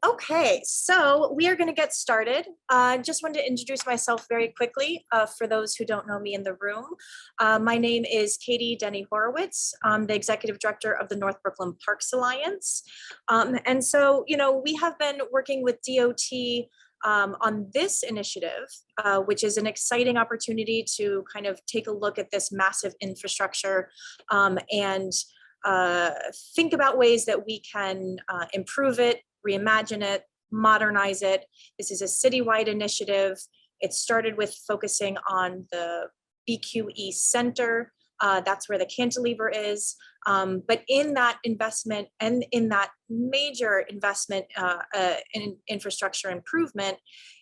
Okay, so we are going to get started. Just wanted to introduce myself very quickly for those who don't know me in the room. My name is Katie Denny Horowitz. I'm the Executive Director of the North Brooklyn Parks Alliance. And so, we have been working with DOT on this initiative, which is an exciting opportunity to kind of take a look at this massive infrastructure and think about ways that we can improve it, reimagine it, modernize it. This is a citywide initiative. It started with focusing on the BQE Center. That's where the cantilever is. But in that investment and in that major investment in infrastructure improvement,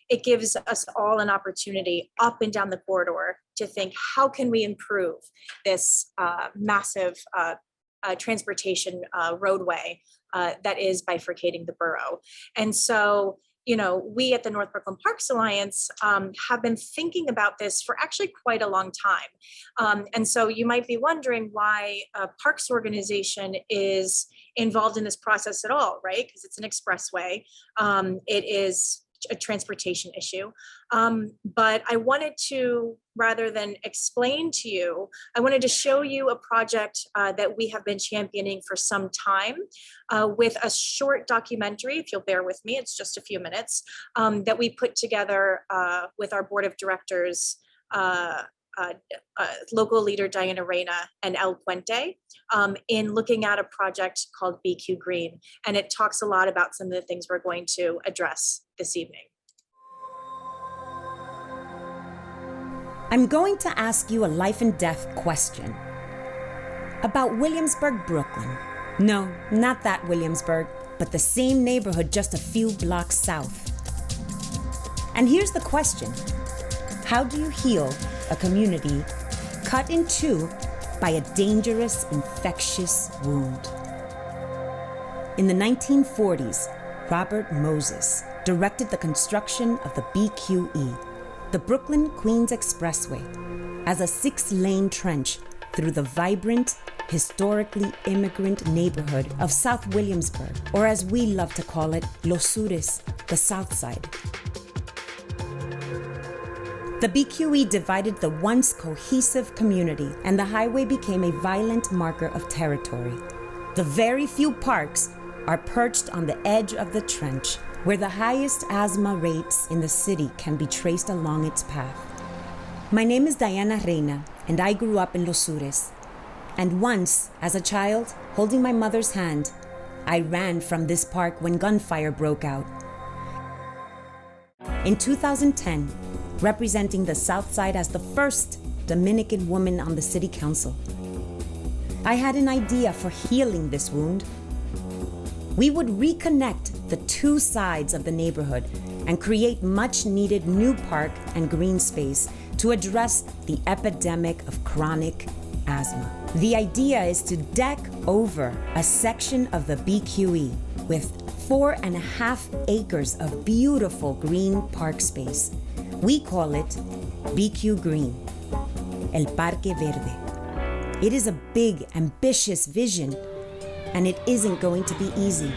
it gives us all an opportunity up and down the corridor to think, how can we improve this massive transportation roadway that is bifurcating the borough. And so, we at the North Brooklyn Parks Alliance have been thinking about this for actually quite a long time. And so you might be wondering why a parks organization is involved in this process at all, right? Because it's an expressway. It is a transportation issue. But I wanted to, rather than explain to you, I wanted to show you a project that we have been championing for some time with a short documentary, if you'll bear with me, it's just a few minutes, that we put together with our board of directors, local leader Diana Reina and El Puente, in looking at a project called BQGreen. And it talks a lot about some of the things we're going to address this evening. I'm going to ask you a life and death question about Williamsburg, Brooklyn. No, not that Williamsburg, but the same neighborhood just a few blocks south. And here's the question: how do you heal a community cut in two by a dangerous, infectious wound? In the 1940s, Robert Moses directed the construction of the BQE, the Brooklyn-Queens Expressway, as a 6-lane trench through the vibrant, historically immigrant neighborhood of South Williamsburg, or as we love to call it, Los Sures, the South Side. The BQE divided the once cohesive community, and the highway became a violent marker of territory. The very few parks are perched on the edge of the trench, where the highest asthma rates in the city can be traced along its path. My name is Diana Reina, and I grew up in Los Sures. And once, as a child, holding my mother's hand, I ran from this park when gunfire broke out. In 2010, representing the South Side as the first Dominican woman on the city council, I had an idea for healing this wound. We would reconnect the two sides of the neighborhood and create much-needed new park and green space to address the epidemic of chronic asthma. The idea is to deck over a section of the BQE with 4.5 acres of beautiful green park space. We call it BQGreen, El Parque Verde. It is a big, ambitious vision, and it isn't going to be easy.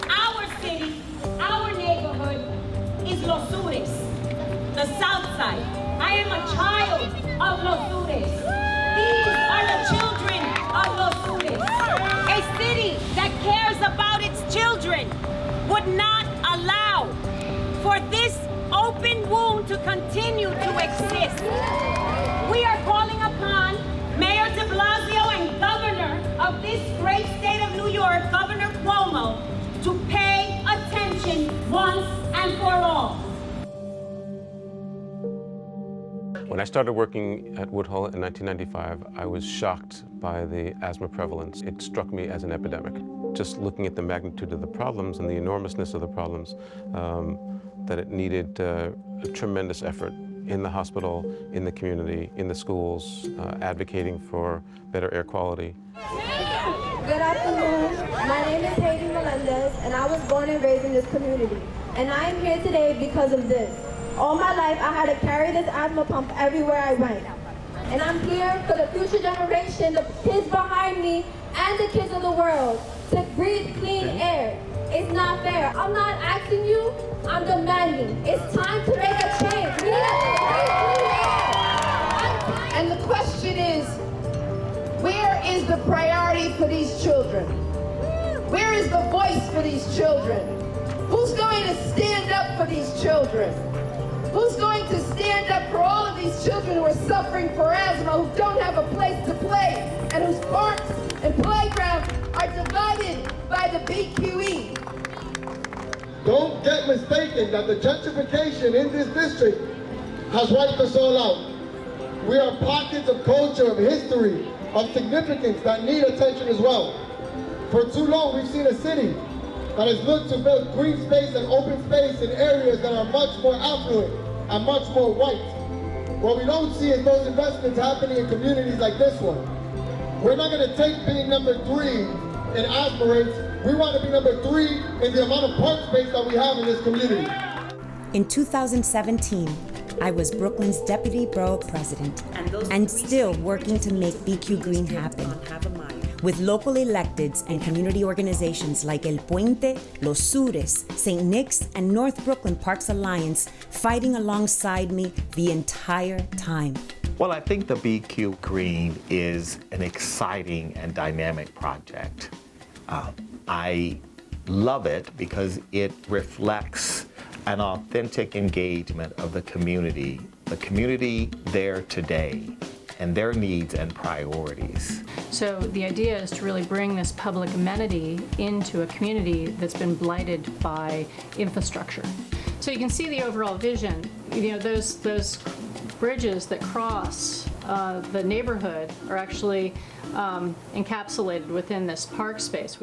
Our city, our neighborhood is Los Sures, the South Side. I am a child of Los Sures. These are the children of Los Sures. A city that cares about its children would not allow for this open wound to continue to exist. We are calling upon Mayor de Blasio and Governor of this great state of New York, Governor Cuomo, to pay attention once and for all. When I started working at Woodhull in 1995, I was shocked by the asthma prevalence. It struck me as an epidemic. Just looking at the magnitude of the problems and the enormousness of the problems, that it needed a tremendous effort in the hospital, in the community, in the schools, advocating for better air quality. Good afternoon. My name is Katie Melendez, and I was born and raised in this community. And I am here today because of this. All my life, I had to carry this asthma pump everywhere I went. And I'm here for the future generation, the kids behind me, and the kids of the world, to breathe clean air. It's not fair. I'm not asking you, I'm demanding. It's time to make a change. We need to breathe clean air. And the question is, where is the priority for these children? Where is the voice for these children? Who's going to stand up for these children? Who's going to stand up for all of these children who are suffering for asthma, who don't have a place to play, and whose parks and playgrounds are divided by the BQE? Don't get mistaken that the gentrification in this district has wiped us all out. We are pockets of culture, of history, of significance that need attention as well. For too long, we've seen a city that has looked to build green space and open space in areas that are much more affluent and much more white. What we don't see is those investments happening in communities like this one. We're not gonna take being number 3 in asthma rates. We want to be number 3 in the amount of park space that we have in this community. In 2017, I was Brooklyn's deputy borough president and still working to make BQGreen happen. With local electeds and community organizations like El Puente, Los Sures, St. Nick's, and North Brooklyn Parks Alliance fighting alongside me the entire time. Well, I think the BQGreen is an exciting and dynamic project. I love it because it reflects an authentic engagement of the community there today, and their needs and priorities. So the idea is to really bring this public amenity into a community that's been blighted by infrastructure. So you can see the overall vision. You know, those bridges that cross the neighborhood are actually encapsulated within this park space.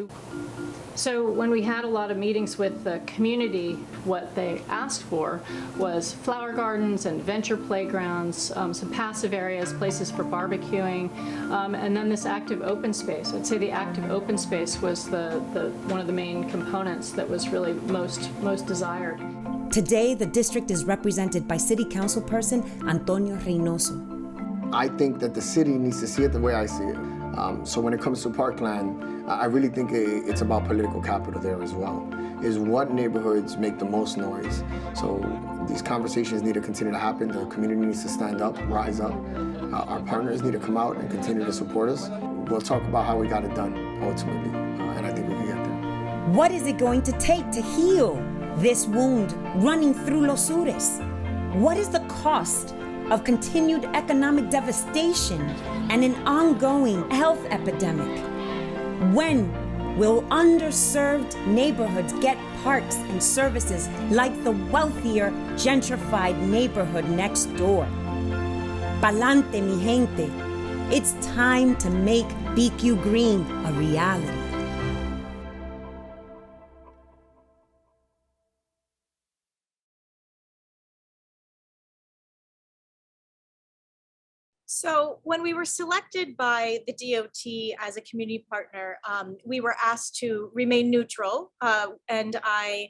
So when we had a lot of meetings with the community, what they asked for was flower gardens and venture playgrounds, some passive areas, places for barbecuing, and then this active open space. I'd say the active open space was one of the main components that was really most desired. Today, the district is represented by City Councilperson Antonio Reynoso. I think that the city needs to see it the way I see it. So when it comes to parkland, I really think it's about political capital there as well, is what neighborhoods make the most noise. So these conversations need to continue to happen. The community needs to stand up, rise up. Our partners need to come out and continue to support us. We'll talk about how we got it done ultimately, and I think we can get there. What is it going to take to heal this wound running through Los Sures? What is the cost of continued economic devastation and an ongoing health epidemic? When will underserved neighborhoods get parks and services like the wealthier, gentrified neighborhood next door? Pa'lante, mi gente. It's time to make BQGreen a reality. So when we were selected by the DOT as a community partner, we were asked to remain neutral, and I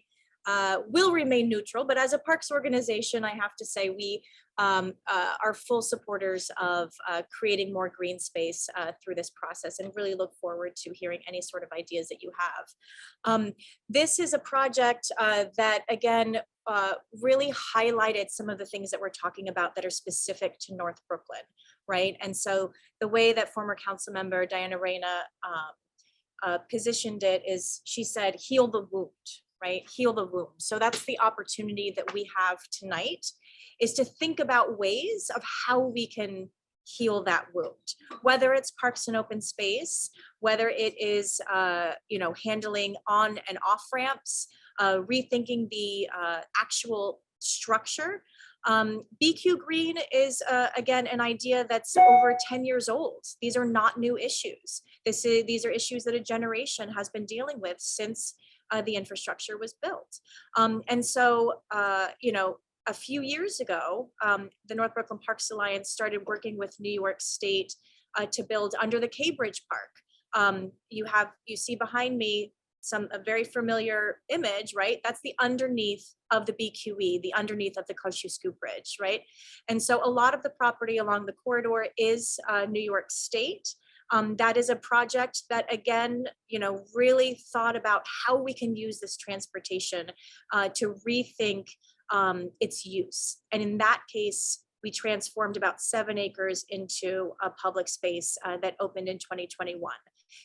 will remain neutral, but as a parks organization, I have to say we are full supporters of creating more green space through this process, and really look forward to hearing any sort of ideas that you have. This is a project that, again, really highlighted some of the things that we're talking about that are specific to North Brooklyn, right? And so the way that former council member Diana Reyna positioned it is, she said, heal the wound, right? Heal the wound. So that's the opportunity that we have tonight, is to think about ways of how we can heal that wound, whether it's parks and open space, whether it is, handling on and off ramps, rethinking the actual structure. BQGreen is, again, an idea that's over 10 years old. These are not new issues. These are issues that a generation has been dealing with since the infrastructure was built. And so, a few years ago, the North Brooklyn Parks Alliance started working with New York State to build under the Cambridge Park, You see behind me a very familiar image, right? That's the underneath of the BQE, the underneath of the Kosciuszko Bridge, right? And so a lot of the property along the corridor is New York State. That is a project that, again, really thought about how we can use this transportation to rethink its use. And in that case, we transformed about 7 acres into a public space that opened in 2021.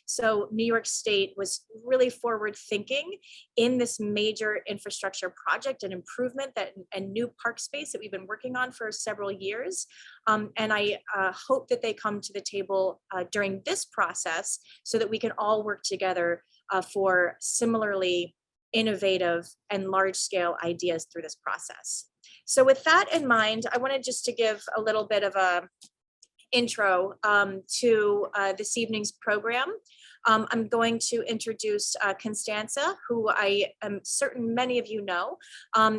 So New York State was really forward thinking in this major infrastructure project and improvement and new park space that we've been working on for several years. And I hope that they come to the table during this process so that we can all work together for similarly innovative and large scale ideas through this process. So with that in mind, I wanted just to give a little bit of a intro to this evening's program. I'm going to introduce Konstancja, who I am certain many of you know.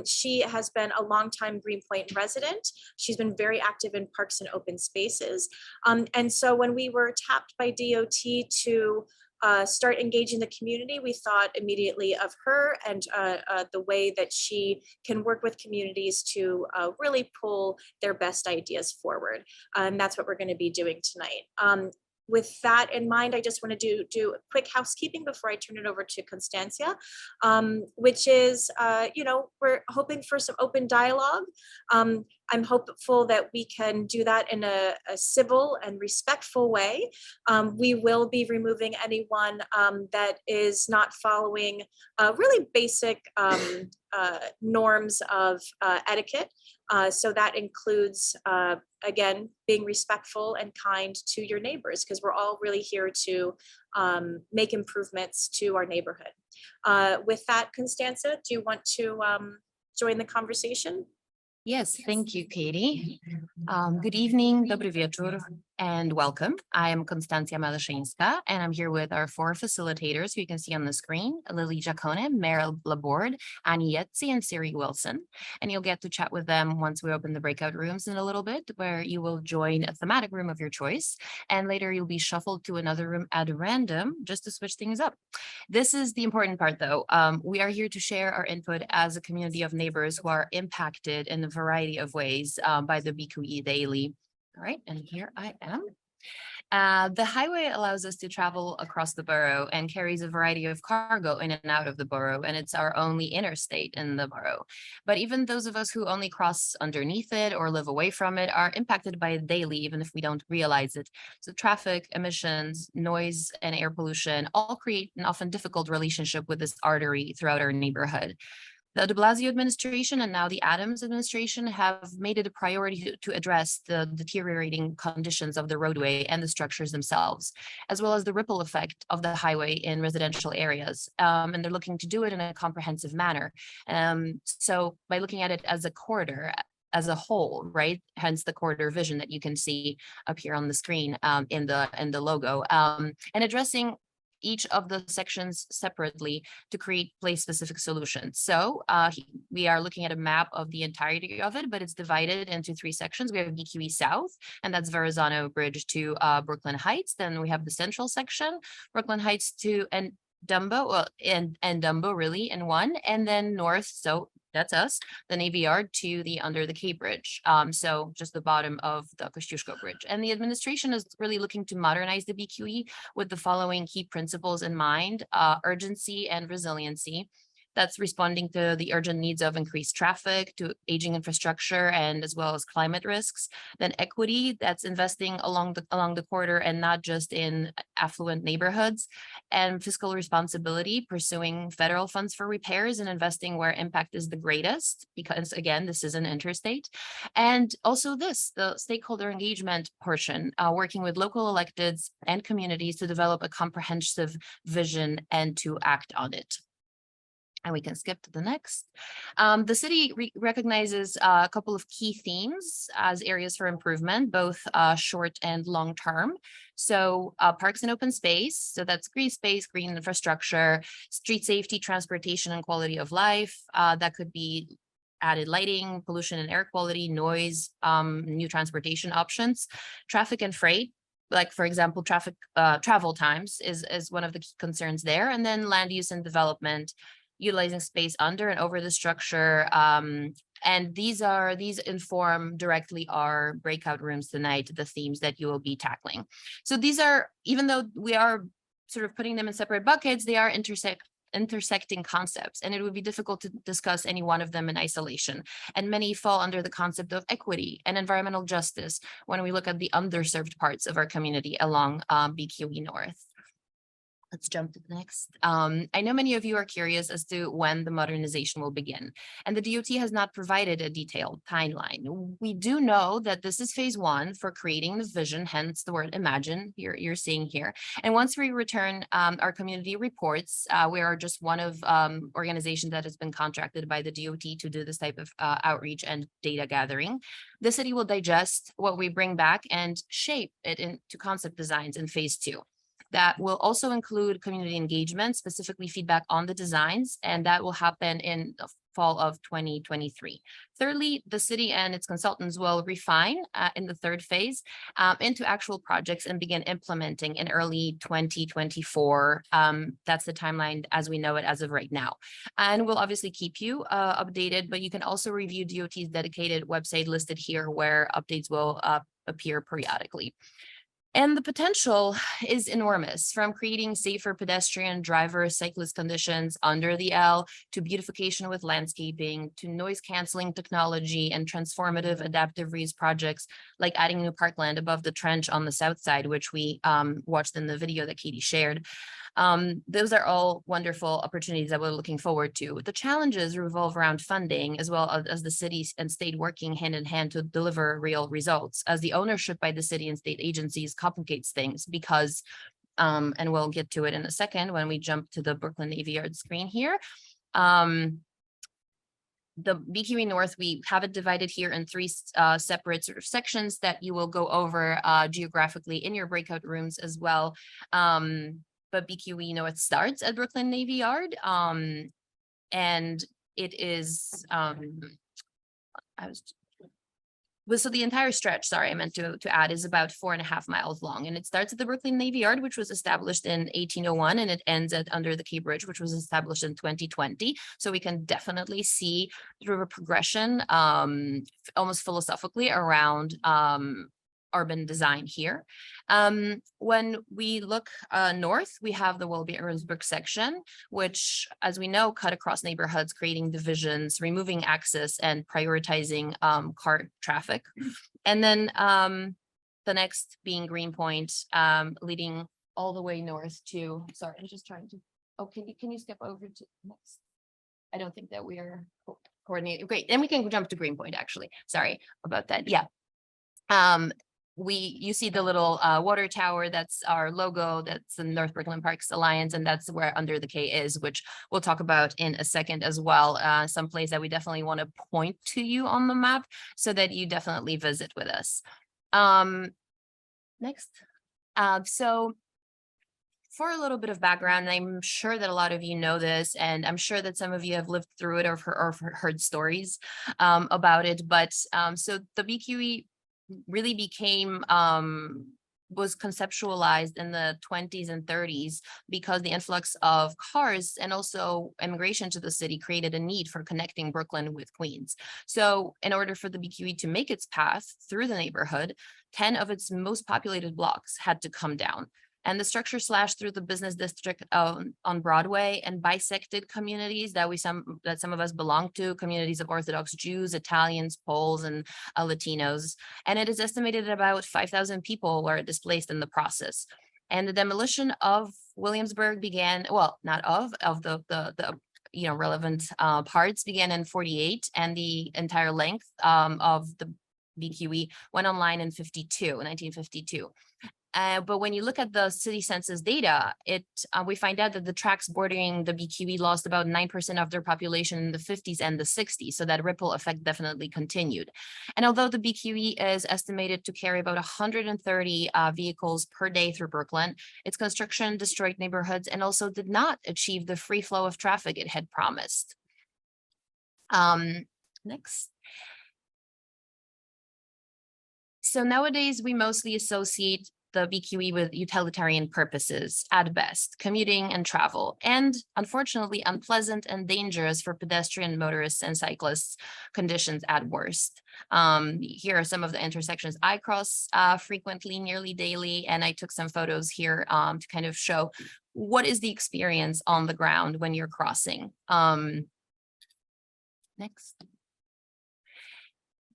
She has been a longtime Greenpoint resident. She's been very active in parks and open spaces. And so when we were tapped by DOT to start engaging the community, we thought immediately of her and the way that she can work with communities to really pull their best ideas forward. And that's what we're going to be doing tonight. With that in mind, I just want to do a quick housekeeping before I turn it over to Konstancja, which is, we're hoping for some open dialogue. I'm hopeful that we can do that in a civil and respectful way. We will be removing anyone that is not following really basic norms of etiquette. So that includes, again, being respectful and kind to your neighbors, because we're all really here to make improvements to our neighborhood. With that, Konstancja, do you want to join the conversation? Yes, thank you, Katie. Good evening, dobry wieczór, and welcome. I am Konstancja Maleszyńska, and I'm here with our 4 facilitators who you can see on the screen: Lily Giacone, Meryl Laborde, Annie Yetzi, and Siri Wilson. And you'll get to chat with them once we open the breakout rooms in a little bit, where you will join a thematic room of your choice. And later you'll be shuffled to another room at random just to switch things up. This is the important part, though. We are here to share our input as a community of neighbors who are impacted in a variety of ways by the BQE daily. All right, and here I am. The highway allows us to travel across the borough and carries a variety of cargo in and out of the borough, and it's our only interstate in the borough. But even those of us who only cross underneath it or live away from it are impacted by it daily, even if we don't realize it. So traffic, emissions, noise, and air pollution all create an often difficult relationship with this artery throughout our neighborhood. The de Blasio administration and now the Adams administration have made it a priority to address the deteriorating conditions of the roadway and the structures themselves, as well as the ripple effect of the highway in residential areas. And they're looking to do it in a comprehensive manner. So by looking at it as a corridor, as a whole, right? Hence the corridor vision that you can see up here on the screen in the logo, and addressing each of the sections separately to create place-specific solutions. So we are looking at a map of the entirety of it, but it's divided into 3 sections. We have BQE South, and that's Verrazano Bridge to Brooklyn Heights. Then we have the central section, Brooklyn Heights to Dumbo, and Dumbo really in one, and then north, so that's us, the Navy Yard to the under the Cape Bridge. So just the bottom of the Kosciuszko Bridge. And the administration is really looking to modernize the BQE with the following key principles in mind: urgency and resiliency. That's responding to the urgent needs of increased traffic, to aging infrastructure, and as well as climate risks. Then equity, that's investing along the corridor and not just in affluent neighborhoods. And fiscal responsibility, pursuing federal funds for repairs and investing where impact is the greatest, because again, this is an interstate. And also the stakeholder engagement portion, working with local electeds and communities to develop a comprehensive vision and to act on it. And we can skip to the next. The city recognizes a couple of key themes as areas for improvement, both short and long term. So parks and open space, so that's green space, green infrastructure, street safety, transportation, and quality of life. That could be added lighting, pollution and air quality, noise, new transportation options, traffic and freight. like, for example, travel times is one of the key concerns there. And then land use and development, utilizing space under and over the structure. And these inform directly our breakout rooms tonight, the themes that you will be tackling. So these are, even though we are sort of putting them in separate buckets, they are intersecting concepts, and it would be difficult to discuss any one of them in isolation. And many fall under the concept of equity and environmental justice when we look at the underserved parts of our community along BQE North. Let's jump to the next. I know many of you are curious as to when the modernization will begin, and the DOT has not provided a detailed timeline. We do know that this is phase one for creating the vision, hence the word imagine you're seeing here. And once we return our community reports, we are just one of organizations that has been contracted by the DOT to do this type of outreach and data gathering. The city will digest what we bring back and shape it into concept designs in phase two. That will also include community engagement, specifically feedback on the designs, and that will happen in the fall of 2023. Thirdly, the city and its consultants will refine in the third phase into actual projects and begin implementing in early 2024. That's the timeline as we know it as of right now. And we'll obviously keep you updated, but you can also review DOT's dedicated website listed here where updates will appear periodically. And the potential is enormous, from creating safer pedestrian, driver, cyclist conditions under the L, to beautification with landscaping, to noise canceling technology and transformative adaptive reuse projects, like adding new parkland above the trench on the south side, which we watched in the video that Katie shared. Those are all wonderful opportunities that we're looking forward to. The challenges revolve around funding, as well as the city and state working hand in hand to deliver real results, as the ownership by the city and state agencies complicates things because, and we'll get to it in a second when we jump to the Brooklyn Navy Yard screen here. The BQE North, we have it divided here in three separate sort of sections that you will go over geographically in your breakout rooms as well. But BQE North starts at Brooklyn Navy Yard, and it is, so the entire stretch, sorry, I meant to add, is about 4.5 miles long, and it starts at the Brooklyn Navy Yard, which was established in 1801, and it ends at under the Key Bridge, which was established in 2020. So we can definitely see through a progression, almost philosophically, around urban design here. When we look north, we have the Wilby-Arensburg section, which, as we know, cut across neighborhoods, creating divisions, removing access, and prioritizing car traffic. And then the next being Greenpoint, leading all the way north to, sorry, I'm just trying to, oh, can you skip over to next? I don't think that we are coordinating. Great, then we can jump to Greenpoint, actually. Sorry about that. Yeah. You see the little water tower, that's our logo, that's the North Brooklyn Parks Alliance, and that's where Under the K is, which we'll talk about in a second as well. Some place that we definitely want to point to you on the map so that you definitely visit with us. Next. So for a little bit of background, I'm sure that a lot of you know this, and I'm sure that some of you have lived through it or heard stories about it, but so the BQE really became, was conceptualized in the 20s and 30s because the influx of cars and also immigration to the city created a need for connecting Brooklyn with Queens. So in order for the BQE to make its path through the neighborhood, 10 of its most populated blocks had to come down. And the structure slashed through the business district on Broadway and bisected communities that some of us belong to, communities of Orthodox Jews, Italians, Poles, and Latinos. And it is estimated that about 5,000 people were displaced in the process. And the demolition of Williamsburg began, well, not of the relevant parts began in 48, and the entire length of the BQE went online in 1952. But when you look at the city census data, we find out that the tracts bordering the BQE lost about 9% of their population in the 50s and the 60s. So that ripple effect definitely continued. And although the BQE is estimated to carry about 130 vehicles per day through Brooklyn, its construction destroyed neighborhoods and also did not achieve the free flow of traffic it had promised. Next. So nowadays, we mostly associate the BQE with utilitarian purposes at best, commuting and travel, and unfortunately unpleasant and dangerous for pedestrian, motorists, and cyclists conditions at worst. Here are some of the intersections I cross frequently, nearly daily, and I took some photos here to kind of show what is the experience on the ground when you're crossing. Next.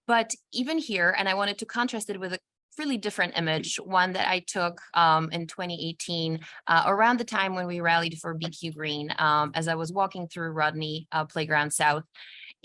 But even here, and I wanted to contrast it with a really different image, one that I took in 2018, around the time when we rallied for BQGreen, as I was walking through Rodney Playground South.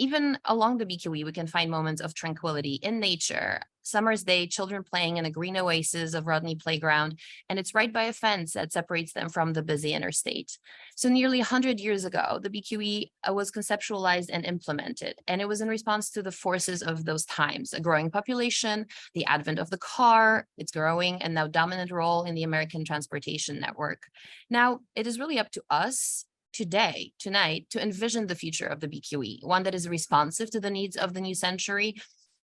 Even along the BQE, we can find moments of tranquility in nature. Summer's day, children playing in a green oasis of Rodney Playground, and it's right by a fence that separates them from the busy interstate. So nearly 100 years ago, the BQE was conceptualized and implemented, and it was in response to the forces of those times: a growing population, the advent of the car, its growing and now dominant role in the American transportation network. Now, it is really up to us tonight, to envision the future of the BQE, one that is responsive to the needs of the new century,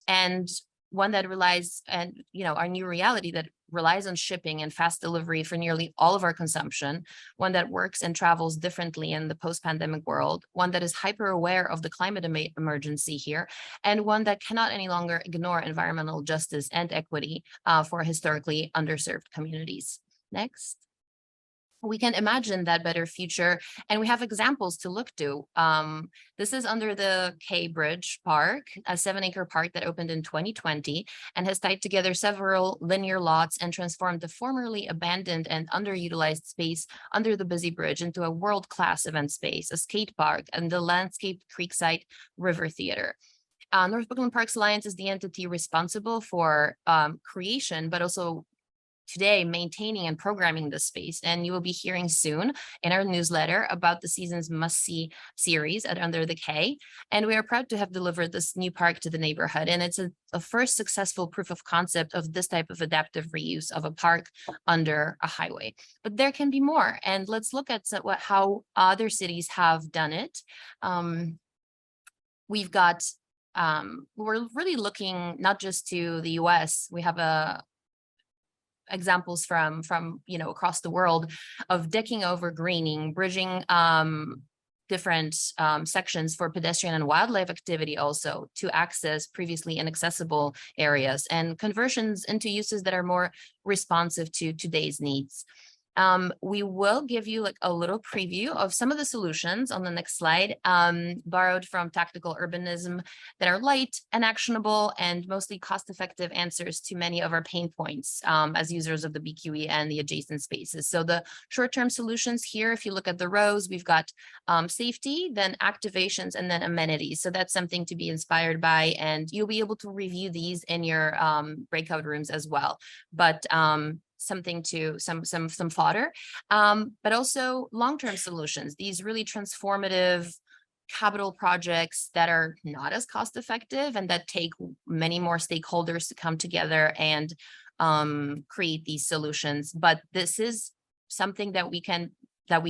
and one that relies, and our new reality that relies on shipping and fast delivery for nearly all of our consumption, one that works and travels differently in the post-pandemic world, one that is hyper aware of the climate emergency here, and one that cannot any longer ignore environmental justice and equity for historically underserved communities. Next. We can imagine that better future, and we have examples to look to. This is under the K Bridge Park, a 7-acre park that opened in 2020 and has tied together several linear lots and transformed the formerly abandoned and underutilized space under the busy bridge into a world-class event space, a skate park, and the landscaped Creekside River Theater. North Brooklyn Parks Alliance is the entity responsible for creation, but also today maintaining and programming the space, and you will be hearing soon in our newsletter about the season's must-see series at Under the K. And we are proud to have delivered this new park to the neighborhood, and it's a first successful proof of concept of this type of adaptive reuse of a park under a highway. But there can be more, and let's look at how other cities have done it. We've got we're really looking not just to the US. We have examples from across the world of decking over greening, bridging different sections for pedestrian and wildlife activity also to access previously inaccessible areas, and conversions into uses that are more responsive to today's needs. We will give you a little preview of some of the solutions on the next slide, borrowed from tactical urbanism that are light and actionable and mostly cost-effective answers to many of our pain points as users of the BQE and the adjacent spaces. So the short-term solutions here, if you look at the rows, we've got safety, then activations, and then amenities. So that's something to be inspired by, and you'll be able to review these in your breakout rooms as well. But something to some fodder, but also long-term solutions, these really transformative capital projects that are not as cost effective and that take many more stakeholders to come together and create these solutions. But this is something that we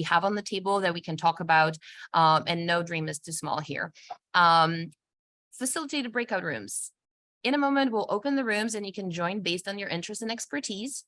have on the table that we can talk about, and no dream is too small here. Facilitated breakout rooms. In a moment, we'll open the rooms and you can join based on your interest and expertise.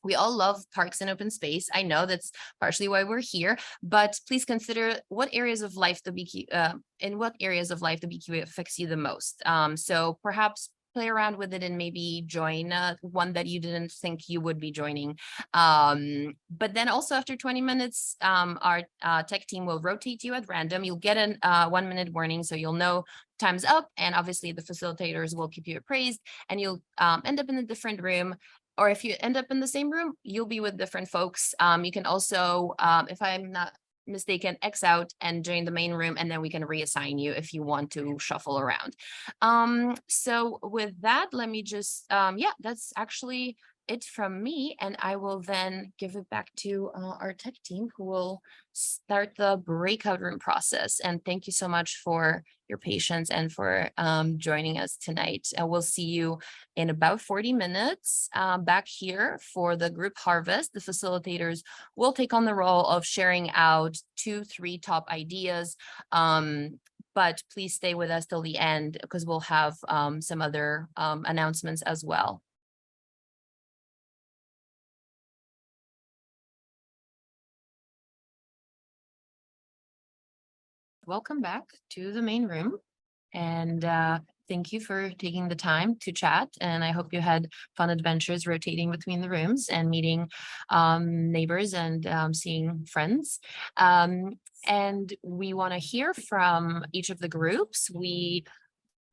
We all love parks and open space. I know that's partially why we're here, but please consider what areas of life the BQE affects you the most. So perhaps play around with it and maybe join one that you didn't think you would be joining. But then also after 20 minutes, our tech team will rotate you at random. You'll get a 1-minute warning, so you'll know time's up, and obviously the facilitators will keep you appraised, and you'll end up in a different room. Or if you end up in the same room, you'll be with different folks. You can also, if I'm not mistaken, X out and join the main room, and then we can reassign you if you want to shuffle around. So with that, let me just, that's actually it from me, and I will then give it back to our tech team, who will start the breakout room process. And thank you so much for your patience and for joining us tonight. We'll see you in about 40 minutes back here for the group harvest. The facilitators will take on the role of sharing out 2-3 top ideas. But please stay with us till the end, because we'll have some other announcements as well. welcome back to the main room. And thank you for taking the time to chat. And I hope you had fun adventures rotating between the rooms and meeting neighbors and seeing friends. And we want to hear from each of the groups. We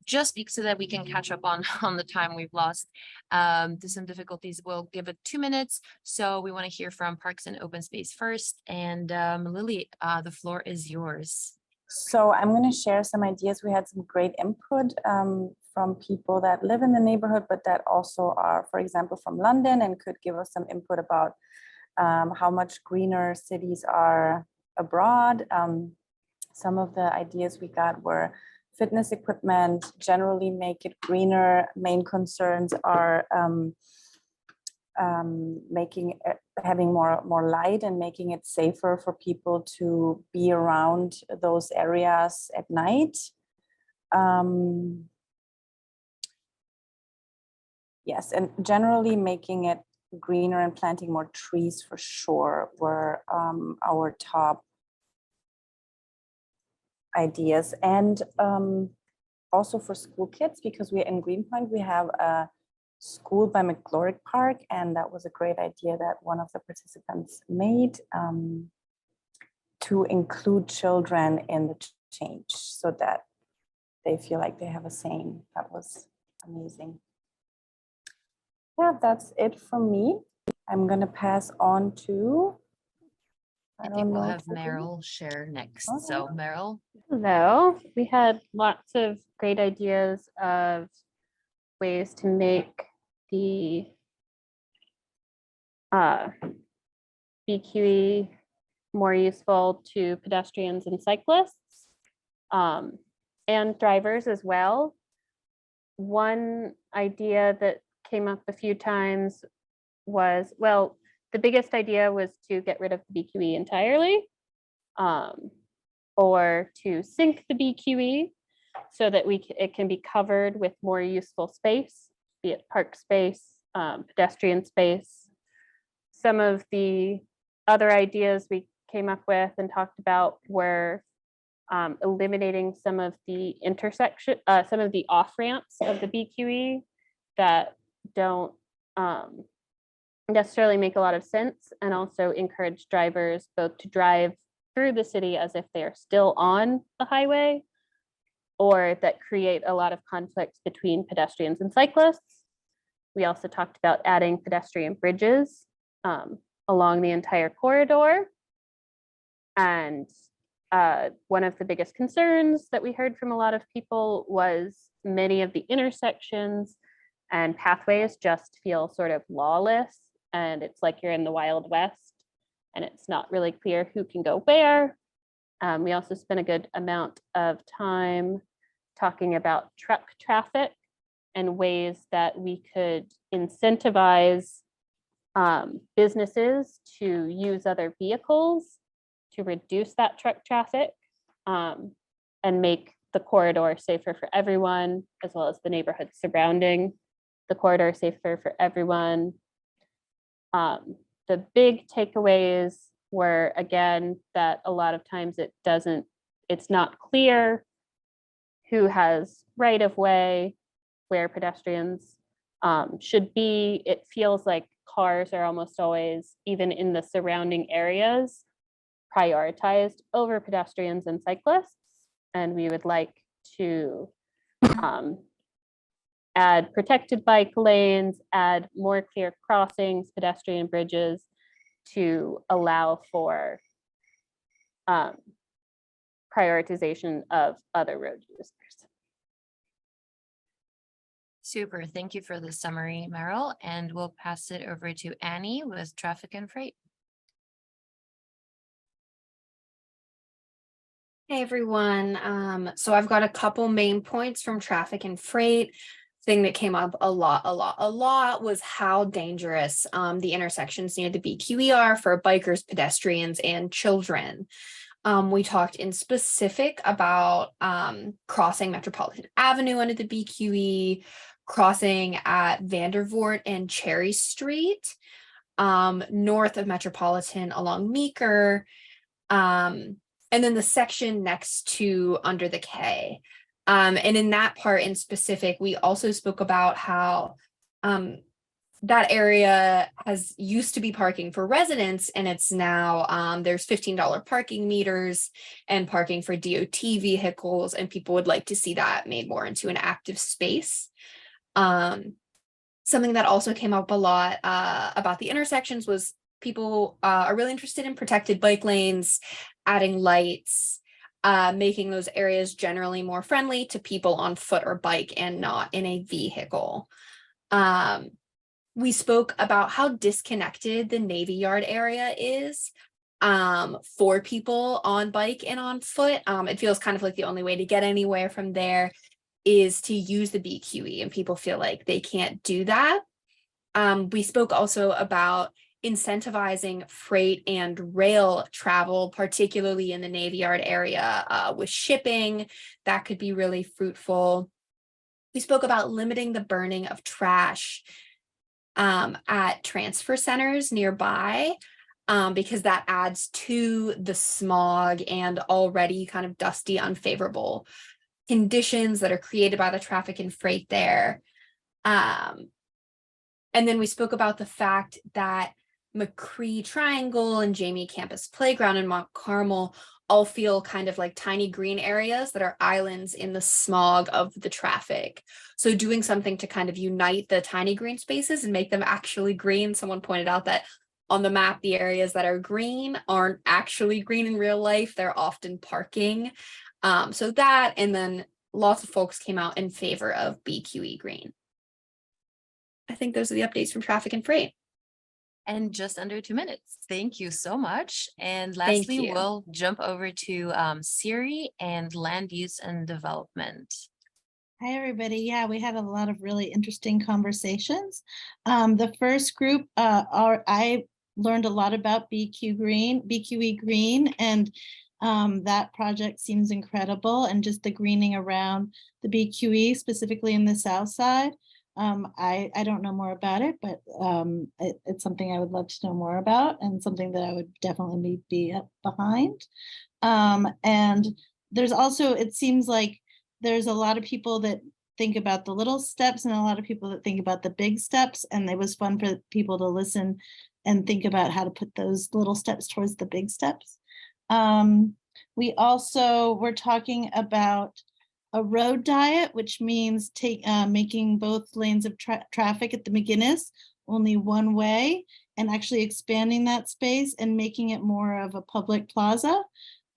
just so that we can catch up on the time we've lost to some difficulties. We'll give it 2 minutes. So we want to hear from Parks and Open Space first. And Lily, the floor is yours. So I'm going to share some ideas. We had some great input from people that live in the neighborhood, but that also are, for example, from London and could give us some input about how much greener cities are abroad. Some of the ideas we got were fitness equipment, generally make it greener. Main concerns are having more light and making it safer for people to be around those areas at night. Yes, and generally making it greener and planting more trees for sure were our top ideas. And also for school kids, because we're in Greenpoint, we have a school by McGlorick Park, and that was a great idea that one of the participants made to include children in the change so that they feel like they have a say. That was amazing. Yeah, that's it from me. I'm gonna pass on to, I think we'll have Meryl share next. Okay. So Meryl. Hello. We had lots of great ideas of ways to make the BQE more useful to pedestrians and cyclists and drivers as well. One idea that came up a few times was, well, the biggest idea was to get rid of the BQE entirely, or to sink the BQE so that it can be covered with more useful space, be it park space, pedestrian space. Some of the other ideas we came up with and talked about were eliminating some of the some of the off ramps of the BQE that don't necessarily make a lot of sense, and also encourage drivers both to drive through the city as if they are still on the highway, or that create a lot of conflicts between pedestrians and cyclists. We also talked about adding pedestrian bridges along the entire corridor. And one of the biggest concerns that we heard from a lot of people was many of the intersections and pathways just feel sort of lawless, and it's like you're in the Wild West and it's not really clear who can go where. We also spent a good amount of time talking about truck traffic and ways that we could incentivize businesses to use other vehicles to reduce that truck traffic and make the corridor safer for everyone, as well as the neighborhoods surrounding the corridor safer for everyone. The big takeaways were, again, that a lot of times it's not clear who has right of way, where pedestrians should be. It feels like cars are almost always, even in the surrounding areas, prioritized over pedestrians and cyclists. And we would like to add protected bike lanes, add more clear crossings, pedestrian bridges to allow for prioritization of other road users. Super. Thank you for the summary, Meryl. And we'll pass it over to Annie with traffic and freight. Hey everyone. So I've got a couple main points from traffic and freight. Thing that came up a lot was how dangerous the intersections near the BQE are for bikers, pedestrians, and children. We talked in specific about crossing Metropolitan Avenue under the BQE, crossing at Vandervoort and Cherry Street, north of Metropolitan along Meeker, and then the section next to under the K. And in that part in specific, we also spoke about how that area has used to be parking for residents, and it's now there's $15 parking meters and parking for DOT vehicles, and people would like to see that made more into an active space. Something that also came up a lot about the intersections was people are really interested in protected bike lanes, adding lights, making those areas generally more friendly to people on foot or bike and not in a vehicle. We spoke about how disconnected the Navy Yard area is for people on bike and on foot. It feels kind of like the only way to get anywhere from there is to use the BQE, and people feel like they can't do that. We spoke also about incentivizing freight and rail travel, particularly in the Navy Yard area with shipping. That could be really fruitful. We spoke about limiting the burning of trash at transfer centers nearby, because that adds to the smog and already kind of dusty, unfavorable conditions that are created by the traffic and freight there. And then we spoke about the fact that McCree Triangle and Jamie Campus Playground and Mont Carmel all feel kind of like tiny green areas that are islands in the smog of the traffic. So doing something to kind of unite the tiny green spaces and make them actually green. Someone pointed out that on the map, the areas that are green aren't actually green in real life. They're often parking. So that, and then lots of folks came out in favor of BQE Green. I think those are the updates from traffic and freight. And just under 2 minutes. Thank you so much. And lastly, we'll jump over to Siri and land use and development. Hi, everybody. Yeah, we had a lot of really interesting conversations. The first group, I learned a lot about BQE Green, and that project seems incredible, and just the greening around the BQE, specifically in the South Side. I don't know more about it, but it's something I would love to know more about, and something that I would definitely be behind. And there's also, it seems like there's a lot of people that think about the little steps and a lot of people that think about the big steps, and it was fun for people to listen and think about how to put those little steps towards the big steps. We also were talking about a road diet, which means making both lanes of traffic at the McGinnis only one way, and actually expanding that space and making it more of a public plaza.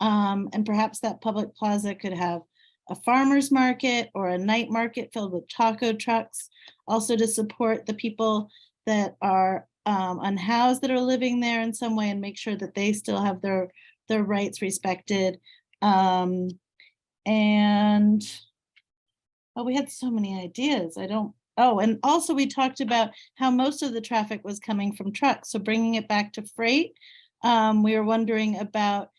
And perhaps that public plaza could have a farmer's market or a night market filled with taco trucks, also to support the people that are unhoused that are living there in some way, and make sure that they still have their rights respected. And we had so many ideas. And also we talked about how most of the traffic was coming from trucks. So bringing it back to freight, we were wondering about,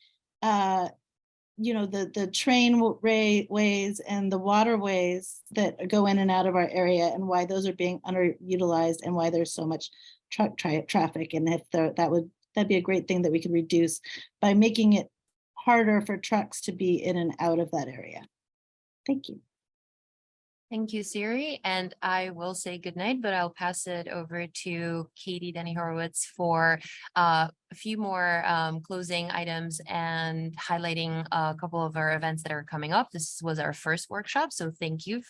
the train ways and the waterways that go in and out of our area, and why those are being underutilized, and why there's so much truck traffic. And if that'd be a great thing that we could reduce by making it harder for trucks to be in and out of that area. Thank you. Thank you, Siri. And I will say goodnight, but I'll pass it over to Katie Denny Horowitz for a few more closing items and highlighting a couple of our events that are coming up. This was our first workshop, so thank you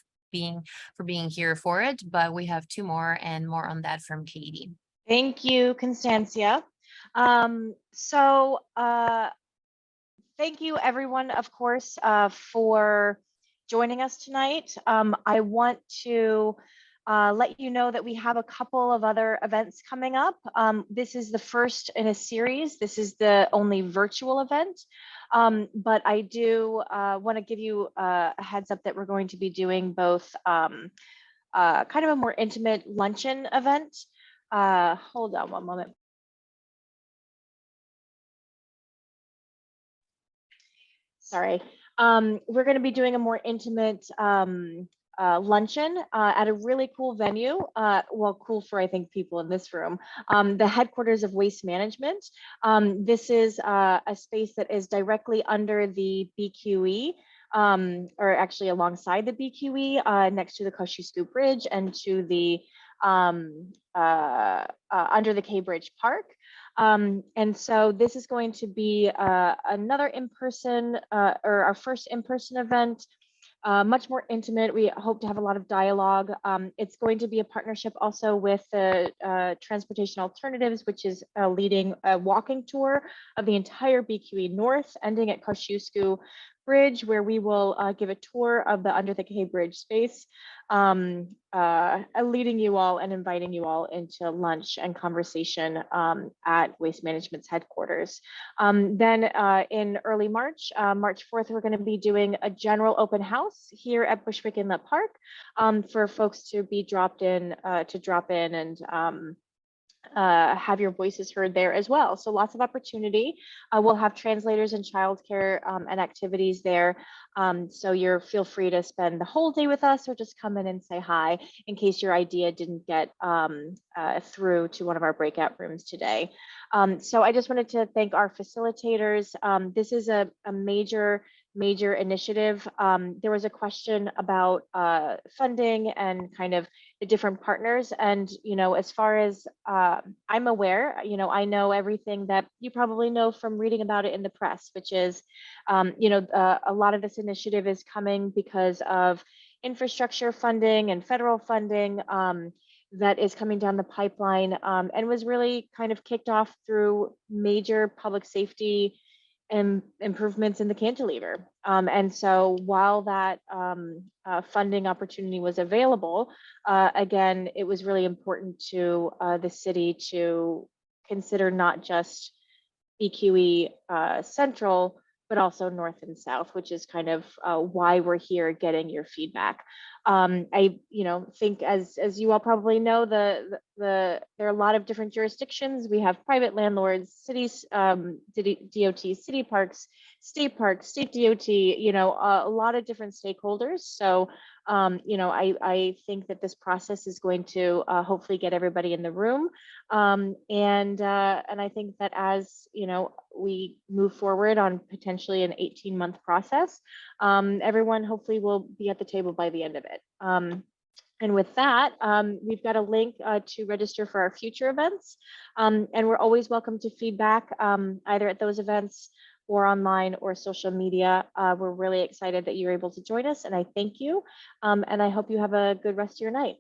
for being here for it. But we have two more, and more on that from Katie. Thank you, Konstancja. Thank you, everyone, of course, for joining us tonight. I want to let you know that we have a couple of other events coming up. This is the first in a series. This is the only virtual event, but I do want to give you a heads up that we're going to be doing both kind of a more intimate luncheon event. Hold on one moment. Sorry. We're going to be doing a more intimate luncheon at a really cool venue. Well, cool for, I think, people in this room, the headquarters of Waste Management. This is a space that is directly under the BQE, or actually alongside the BQE, next to the Kosciuszko Bridge and to the under the K Bridge Park. And so this is going to be another in-person or our first in-person event. Much more intimate. We hope to have a lot of dialogue. It's going to be a partnership also with the Transportation Alternatives, which is leading a walking tour of the entire BQE North, ending at Kosciuszko Bridge, where we will give a tour of the under the K Bridge space, leading you all and inviting you all into lunch and conversation at Waste Management's headquarters. Then in early March, March 4th, we're going to be doing a general open house here at Bushwick Inlet Park for folks to be drop in and have your voices heard there as well. So lots of opportunity. We'll have translators and childcare and activities there. So feel free to spend the whole day with us or just come in and say hi in case your idea didn't get through to one of our breakout rooms today. So I just wanted to thank our facilitators. This is a major initiative. There was a question about funding and kind of the different partners. And, as far as I'm aware, I know everything that you probably know from reading about it in the press, which is, a lot of this initiative is coming because of infrastructure funding and federal funding that is coming down the pipeline and was really kind of kicked off through major public safety and improvements in the cantilever. And so while that funding opportunity was available, again, it was really important to the city to consider not just BQE Central, but also North and South, which is kind of why we're here getting your feedback. I think as you all probably know, there are a lot of different jurisdictions. We have private landlords, cities, DOT, city parks, state DOT, a lot of different stakeholders. So, I think that this process is going to hopefully get everybody in the room. And I think that as, we move forward on potentially an 18-month process, everyone hopefully will be at the table by the end of it. And with that, we've got a link to register for our future events. And we're always welcome to feedback either at those events or online or social media. We're really excited that you're able to join us, and I thank you. And I hope you have a good rest of your night.